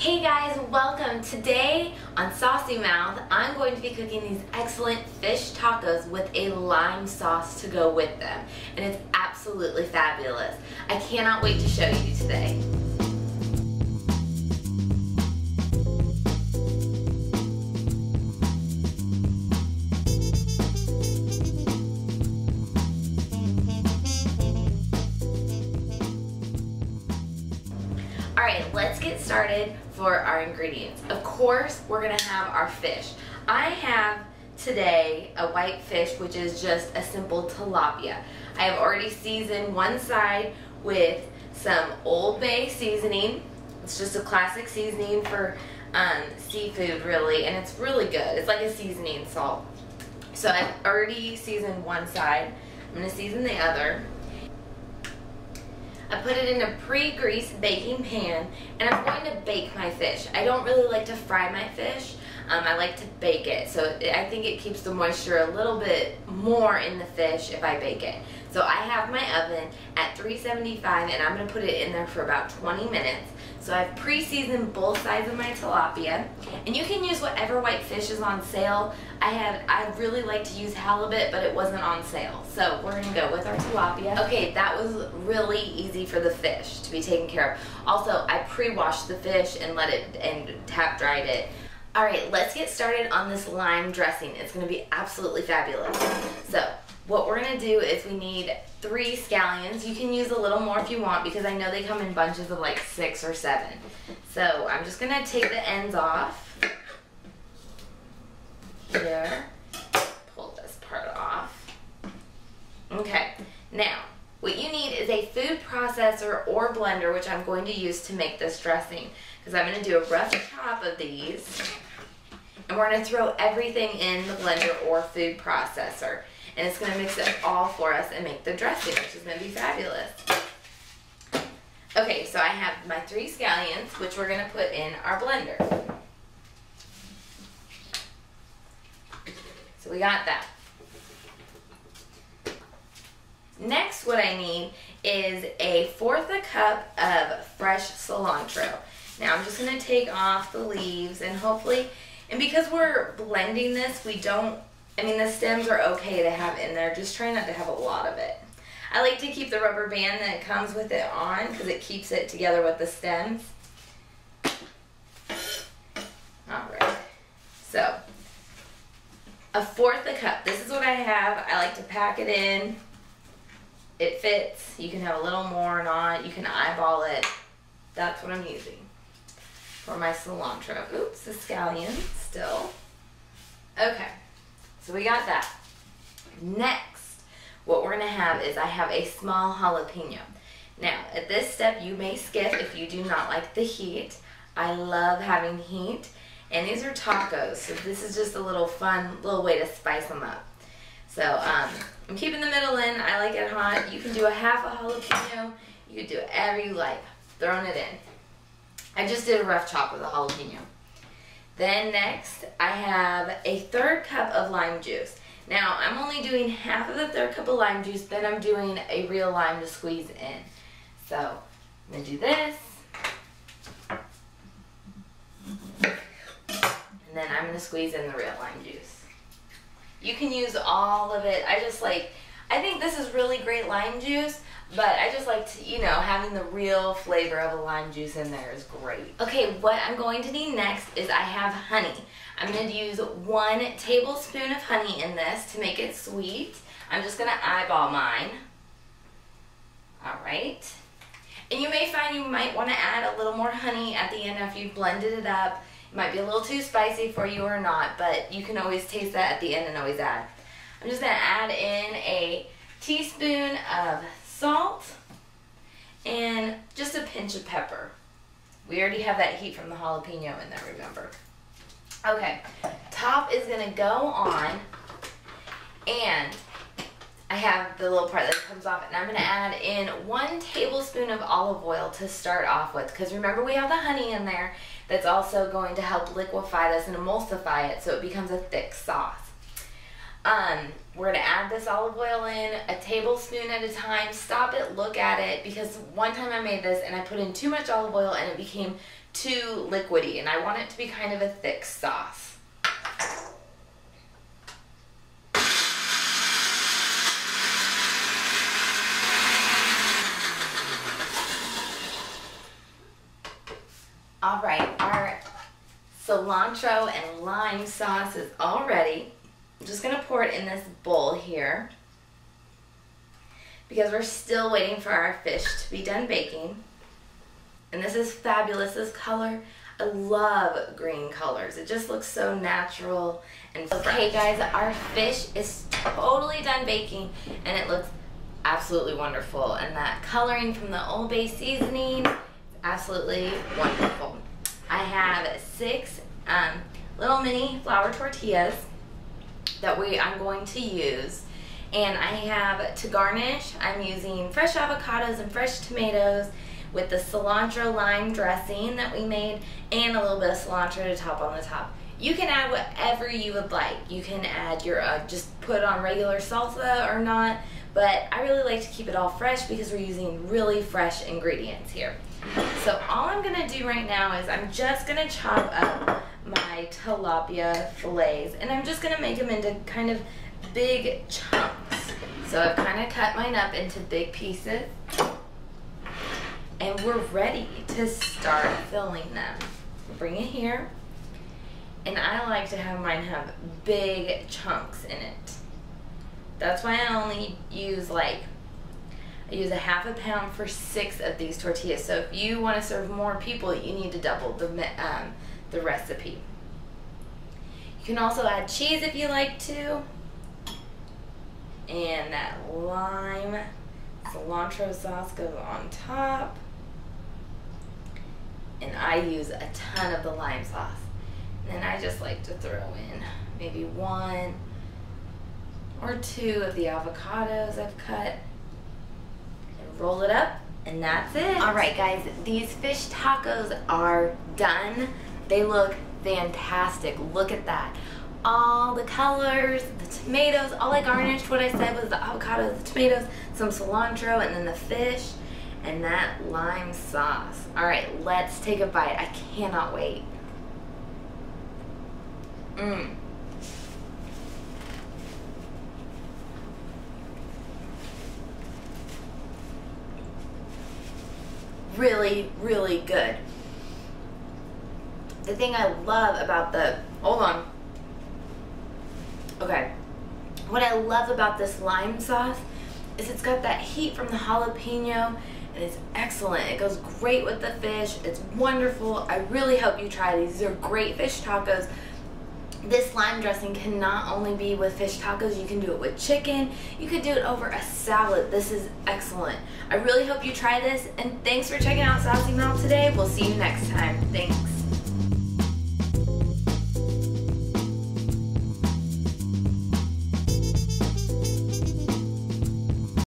Hey guys, welcome. Today on Saucy Mouth, I'm going to be cooking these excellent fish tacos with a lime sauce to go with them. And it's absolutely fabulous. I cannot wait to show you today. Alright, let's get started for our ingredients. Of course, we're going to have our fish. I have today a white fish, which is just a simple tilapia. I have already seasoned one side with some Old Bay seasoning. It's just a classic seasoning for seafood, really, and it's really good. It's like a seasoning salt. So I've already seasoned one side. I'm going to season the other. I put it in a pre-greased baking pan, and I'm going to bake my fish. I don't really like to fry my fish. I like to bake it, so I think it keeps the moisture a little bit more in the fish if I bake it. So I have my oven at 375, and I'm going to put it in there for about 20 minutes. So I've pre-seasoned both sides of my tilapia, and you can use whatever white fish is on sale. I really like to use halibut, but it wasn't on sale. So we're going to go with our tilapia. Okay, that was really easy for the fish to be taken care of. Also, I pre-washed the fish and tap dried it. Alright, let's get started on this lime dressing. It's going to be absolutely fabulous. So what we're going to do is we need 3 scallions. You can use a little more if you want, because I know they come in bunches of like 6 or 7. So I'm just going to take the ends off. Here. Pull this part off. Okay. Now, what you need is a food processor or blender, which I'm going to use to make this dressing, because I'm going to do a rough chop of these, and we're going to throw everything in the blender or food processor, and it's going to mix it all for us and make the dressing, which is going to be fabulous. Okay, so I have my 3 scallions, which we're going to put in our blender. So we got that. Next, what I need is a 1/4 cup of fresh cilantro. Now I'm just going to take off the leaves, and hopefully, and because we're blending this, the stems are okay to have in there. Just try not to have a lot of it. I like to keep the rubber band that comes with it on, because it keeps it together with the stems. Alright, so a 1/4 cup. This is what I have. I like to pack it in. It fits. You can have a little more or not. You can eyeball it. That's what I'm using for my cilantro. Oops, the scallion still. Okay, so we got that. Next, what we're going to have is I have a small jalapeno. Now, at this step, you may skip if you do not like the heat. I love having heat. And these are tacos, so this is just a little fun little way to spice them up. So I'm keeping the middle in. I like it hot. You can do a 1/2 jalapeno. You can do whatever you like. Throwing it in. I just did a rough chop with a jalapeno. Then next, I have a 1/3 cup of lime juice. Now, I'm only doing 1/2 of the 1/3 cup of lime juice, then I'm doing a real lime to squeeze in. So I'm going to do this. And then I'm going to squeeze in the real lime juice. You can use all of it. I think this is really great lime juice, but I just like to, having the real flavor of a lime juice in there is great. Okay, what I'm going to need next is I have honey. I'm going to use 1 tablespoon of honey in this to make it sweet. I'm just going to eyeball mine. Alright. And you may find you might want to add a little more honey at the end after you've blended it up. It might be a little too spicy for you or not, but you can always taste that at the end and always add. I'm just going to add in a teaspoon of salt and just a pinch of pepper. We already have that heat from the jalapeno in there, remember. Okay, top is going to go on, and I have the little part that comes off, and I'm going to add in 1 tablespoon of olive oil to start off with, because remember we have the honey in there that's also going to help liquefy this and emulsify it so it becomes a thick sauce. We're gonna add this olive oil in a tablespoon at a time. Stop it, look at it, because one time I made this and I put in too much olive oil and it became too liquidy, and I want it to be kind of a thick sauce. All right, our cilantro and lime sauce is all ready. I'm just gonna pour it in this bowl here because we're still waiting for our fish to be done baking. And this is fabulous, this color. I love green colors. It just looks so natural and fresh. Okay guys, our fish is totally done baking and it looks absolutely wonderful. And that coloring from the Old Bay seasoning, absolutely wonderful. I have 6 little mini flour tortillas that I'm going to use, and I have to garnish. I'm using fresh avocados and fresh tomatoes with the cilantro lime dressing that we made, and a little bit of cilantro to top on the top. You can add whatever you would like. You can add your just put on regular salsa or not, but I really like to keep it all fresh because we're using really fresh ingredients here. So all I'm gonna do right now is I'm just gonna chop up my tilapia fillets, and I'm just gonna make them into kind of big chunks. So I've kind of cut mine up into big pieces, and we're ready to start filling them. Bring it here, and I like to have mine have big chunks in it. That's why I only use I use a ½ pound for 6 of these tortillas. So if you want to serve more people, you need to double the recipe. You can also add cheese if you like to. And that lime cilantro sauce goes on top. And I use a ton of the lime sauce. And then I just like to throw in maybe 1 or 2 of the avocados I've cut. Roll it up, and that's it. All right guys, these fish tacos are done. They look fantastic. Look at that. All the colors, the tomatoes, all I garnished, what I said was the avocado, the tomatoes, some cilantro, and then the fish, and that lime sauce. All right, let's take a bite. I cannot wait. Really, really good. The thing I love about what I love about this lime sauce is it's got that heat from the jalapeno, and it's excellent. It goes great with the fish. It's wonderful. I really hope you try these. These are great fish tacos. This lime dressing can not only be with fish tacos, you can do it with chicken. You could do it over a salad. This is excellent. I really hope you try this, and thanks for checking out Saucy Mouth today. We'll see you next time. Thanks.